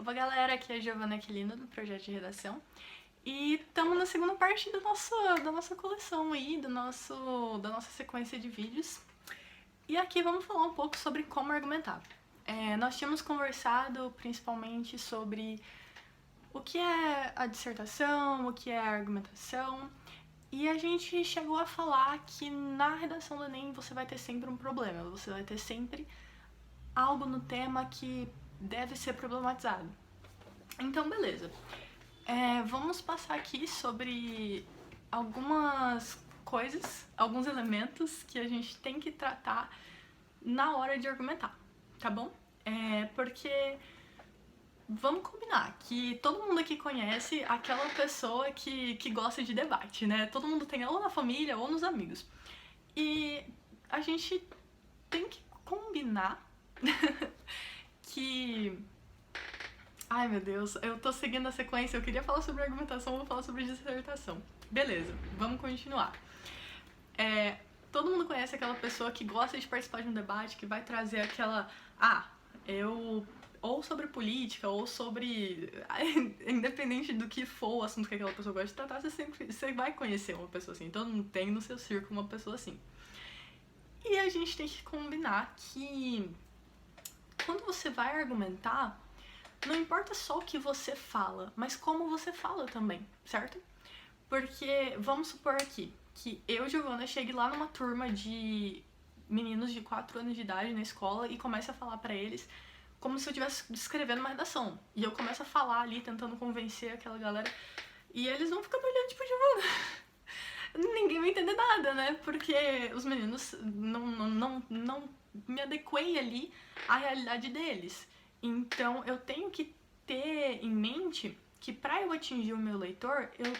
Opa galera, aqui é a Giovana Aquilino do Projeto de Redação e estamos na segunda parte da nossa coleção aí, da nossa sequência de vídeos. E aqui vamos falar um pouco sobre como argumentar. Nós tínhamos conversado principalmente sobre o que é a dissertação, o que é a argumentação, e a gente chegou a falar que na redação do Enem você vai ter sempre um problema, você vai ter sempre algo no tema que deve ser problematizado. Então, beleza. Vamos passar aqui sobre algumas coisas, alguns elementos que a gente tem que tratar na hora de argumentar, tá bom? Porque vamos combinar que todo mundo aqui conhece aquela pessoa que gosta de debate, né? Todo mundo tem ou na família ou nos amigos. E a gente tem que combinar que... Ai meu Deus, eu tô seguindo a sequência, eu queria falar sobre argumentação, vou falar sobre dissertação. Beleza, vamos continuar. Todo mundo conhece aquela pessoa que gosta de participar de um debate, que vai trazer aquela... ou sobre política, ou sobre... Independente do que for o assunto que aquela pessoa gosta de tratar, você vai conhecer uma pessoa assim. Todo mundo tem no seu círculo uma pessoa assim. E a gente tem que combinar que quando você vai argumentar, não importa só o que você fala, mas como você fala também, certo? Porque, vamos supor aqui, que eu, Giovana, chegue lá numa turma de meninos de 4 anos de idade na escola e comece a falar pra eles como se eu estivesse descrevendo uma redação. E eu começo a falar ali, tentando convencer aquela galera, e eles vão ficar me olhando tipo, Giovana, ninguém vai entender nada, né? Porque os meninos não me adequei ali à realidade deles. Então eu tenho que ter em mente que pra eu atingir o meu leitor, eu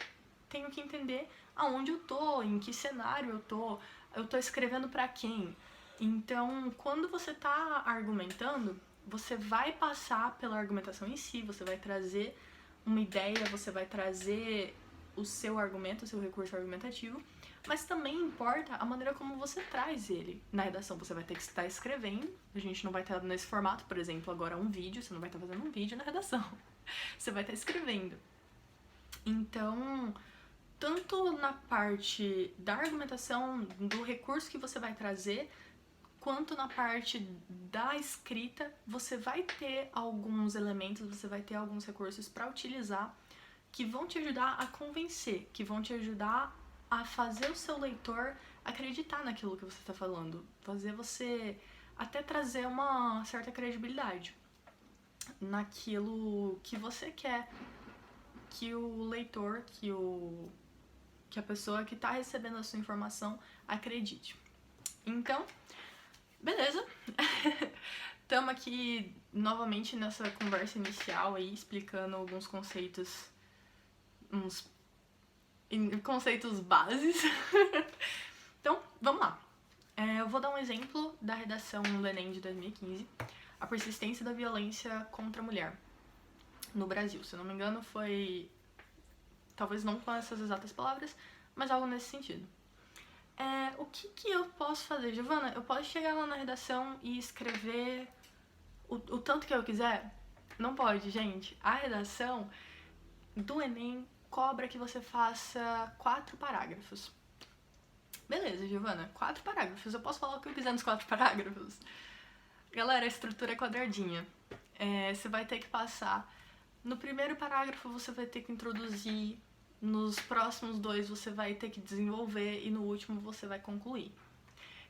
tenho que entender aonde eu tô, em que cenário eu tô escrevendo pra quem. Então, quando você tá argumentando, você vai passar pela argumentação em si, você vai trazer uma ideia, você vai trazer o seu argumento, o seu recurso argumentativo, mas também importa a maneira como você traz ele. Na redação você vai ter que estar escrevendo, a gente não vai estar nesse formato, por exemplo, agora um vídeo, você não vai estar fazendo um vídeo na redação, você vai estar escrevendo. Então, tanto na parte da argumentação, do recurso que você vai trazer, quanto na parte da escrita, você vai ter alguns elementos, você vai ter alguns recursos para utilizar que vão te ajudar a convencer, que vão te ajudar a fazer o seu leitor acreditar naquilo que você está falando, fazer você até trazer uma certa credibilidade naquilo que você quer que o leitor, que a pessoa que está recebendo a sua informação acredite. Então, beleza. Estamos aqui novamente nessa conversa inicial aí, explicando alguns conceitos, uns conceitos bases. Então, vamos lá. Eu vou dar um exemplo da redação do Enem de 2015, a persistência da violência contra a mulher no Brasil. Se eu não me engano, foi... talvez não com essas exatas palavras, mas algo nesse sentido. O que eu posso fazer, Giovana? Eu posso chegar lá na redação e escrever o tanto que eu quiser? Não pode, gente. A redação do Enem cobra que você faça 4 parágrafos. Beleza, Giovana, 4 parágrafos. Eu posso falar o que eu quiser nos 4 parágrafos? Galera, a estrutura é quadradinha. Você vai ter que passar... No primeiro parágrafo você vai ter que introduzir, nos próximos 2 você vai ter que desenvolver e no último você vai concluir.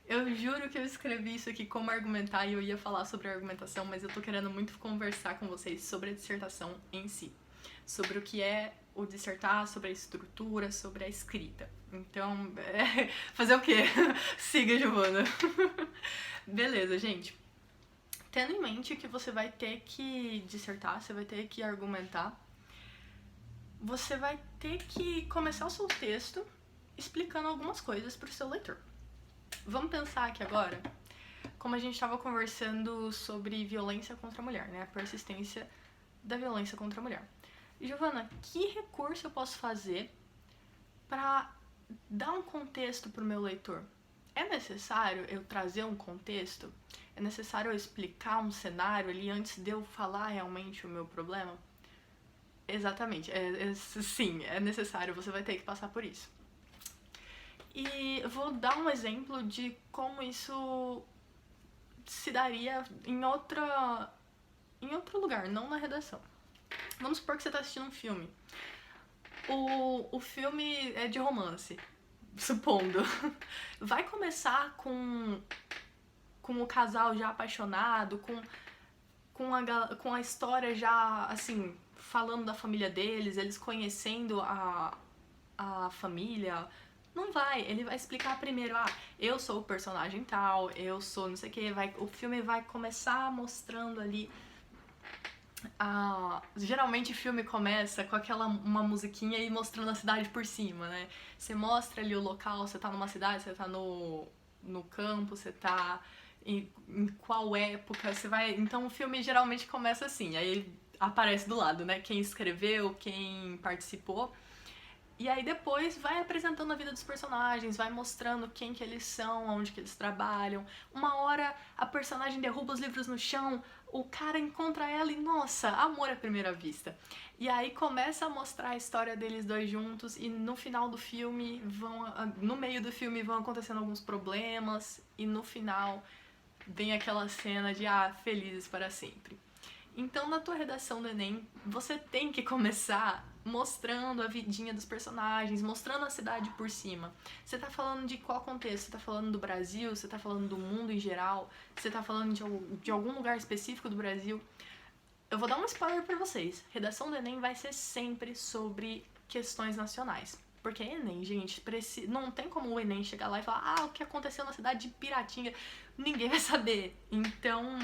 Eu juro que eu escrevi isso aqui como argumentar e eu ia falar sobre a argumentação, mas eu tô querendo muito conversar com vocês sobre a dissertação em si. Sobre o que é o dissertar, sobre a estrutura, sobre a escrita. Então, fazer o quê? Siga, Giovana. Beleza, gente. Tendo em mente que você vai ter que dissertar, você vai ter que argumentar, você vai ter que começar o seu texto explicando algumas coisas para o seu leitor. Vamos pensar aqui agora, como a gente estava conversando sobre violência contra a mulher, né? A persistência da violência contra a mulher. Giovana, que recurso eu posso fazer para dar um contexto para o meu leitor? é necessário eu trazer um contexto? É necessário eu explicar um cenário ali antes de eu falar realmente o meu problema? Exatamente, sim, é necessário, você vai ter que passar por isso. E eu vou dar um exemplo de como isso se daria em outro lugar, não na redação. Vamos supor que você está assistindo um filme. O filme é de romance, supondo. Vai começar com o casal já apaixonado, com a história já, assim, falando da família deles, eles conhecendo a família. Não vai, ele vai explicar primeiro, eu sou o personagem tal, eu sou não sei o que, o filme vai começar mostrando ali. Geralmente o filme começa com uma musiquinha e mostrando a cidade por cima, né? Você mostra ali o local, você tá numa cidade, você tá no campo, você tá em qual época, você vai. Então o filme geralmente começa assim, aí aparece do lado, né? Quem escreveu, quem participou. E aí depois vai apresentando a vida dos personagens, vai mostrando quem que eles são, onde que eles trabalham. Uma hora a personagem derruba os livros no chão, o cara encontra ela e, nossa, amor à primeira vista. E aí começa a mostrar a história deles dois juntos e no final do filme no meio do filme vão acontecendo alguns problemas e no final vem aquela cena de felizes para sempre. Então, na tua redação do Enem, você tem que começar mostrando a vidinha dos personagens, mostrando a cidade por cima. Você tá falando de qual contexto? Você tá falando do Brasil? Você tá falando do mundo em geral? Você tá falando de algum lugar específico do Brasil? Eu vou dar um spoiler pra vocês. Redação do Enem vai ser sempre sobre questões nacionais. Porque Enem, gente, não tem como o Enem chegar lá e falar o que aconteceu na cidade de Piratinga. Ninguém vai saber. Então,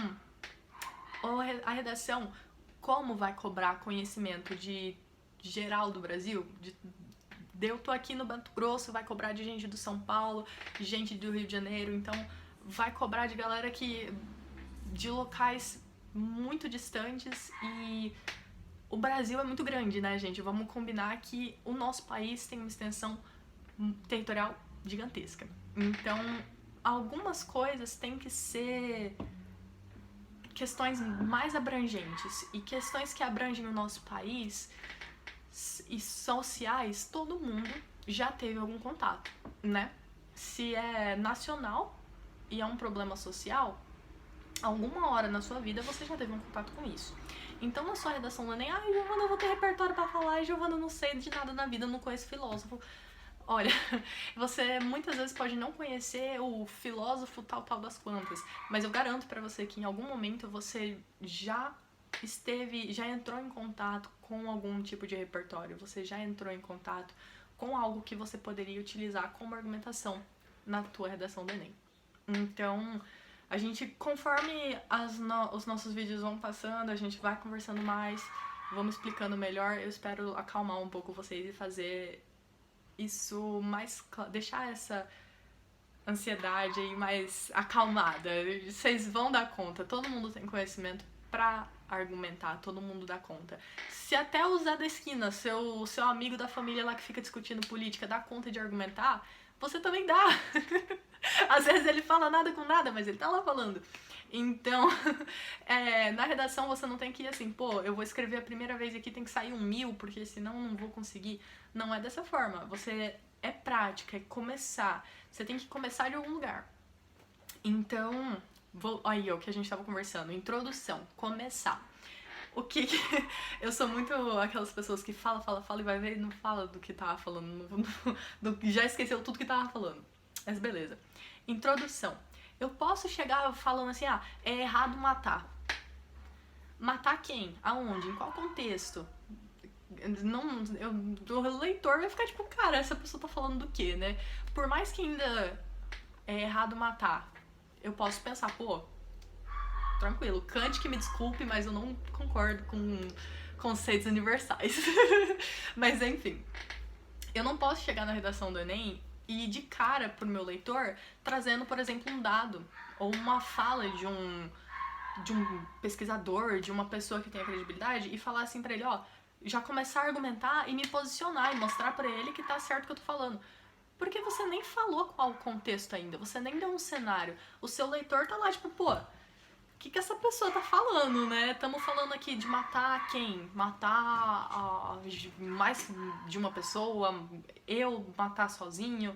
a redação, como vai cobrar conhecimento de geral do Brasil? Eu tô aqui no Mato Grosso, vai cobrar de gente do São Paulo, de gente do Rio de Janeiro, então vai cobrar de galera de locais muito distantes e o Brasil é muito grande, né, gente? Vamos combinar que o nosso país tem uma extensão territorial gigantesca. Então, algumas coisas têm que ser questões mais abrangentes e questões que abrangem o nosso país e sociais, todo mundo já teve algum contato, né? Se é nacional e é um problema social, alguma hora na sua vida você já teve um contato com isso. Então na sua redação não é nem, Giovana, eu vou ter repertório pra falar, Giovana, eu não sei de nada na vida, eu não conheço filósofo. Olha, você muitas vezes pode não conhecer o filósofo tal das quantas, mas eu garanto pra você que em algum momento você já entrou em contato com algum tipo de repertório, você já entrou em contato com algo que você poderia utilizar como argumentação na tua redação do Enem. Então, a gente, conforme os nossos vídeos vão passando, a gente vai conversando mais, vamos explicando melhor. Eu espero acalmar um pouco vocês e fazer isso mais... deixar essa ansiedade aí mais acalmada. Vocês vão dar conta, todo mundo tem conhecimento pra argumentar, todo mundo dá conta. Se até o Zé da esquina, seu amigo da família lá que fica discutindo política, dá conta de argumentar, você também dá. Às vezes ele fala nada com nada, mas ele tá lá falando. Então, na redação você não tem que ir assim, eu vou escrever a primeira vez aqui, tem que sair 1000, porque senão não vou conseguir. Não é dessa forma. Você é prática, é começar. Você tem que começar de algum lugar. Então, aí o que a gente tava conversando, introdução, começar. Eu sou muito aquelas pessoas que fala e vai ver e não fala do que tava falando, já esqueceu tudo que tava falando. Mas beleza. Introdução. Eu posso chegar falando assim, é errado matar. Matar quem? Aonde? Em qual contexto? O leitor vai ficar tipo, cara, essa pessoa tá falando do quê, né? Por mais que ainda é errado matar, eu posso pensar, tranquilo, Kant que me desculpe, mas eu não concordo com conceitos universais. Mas enfim, eu não posso chegar na redação do Enem e ir de cara pro meu leitor trazendo, por exemplo, um dado ou uma fala de um pesquisador, de uma pessoa que tenha credibilidade e falar assim pra ele, já começar a argumentar e me posicionar e mostrar pra ele que tá certo o que eu tô falando. Porque você nem falou qual o contexto ainda, você nem deu um cenário. O seu leitor tá lá, tipo, pô, o que essa pessoa tá falando, né? Estamos falando aqui de matar quem? Matar mais de uma pessoa? Eu matar sozinho?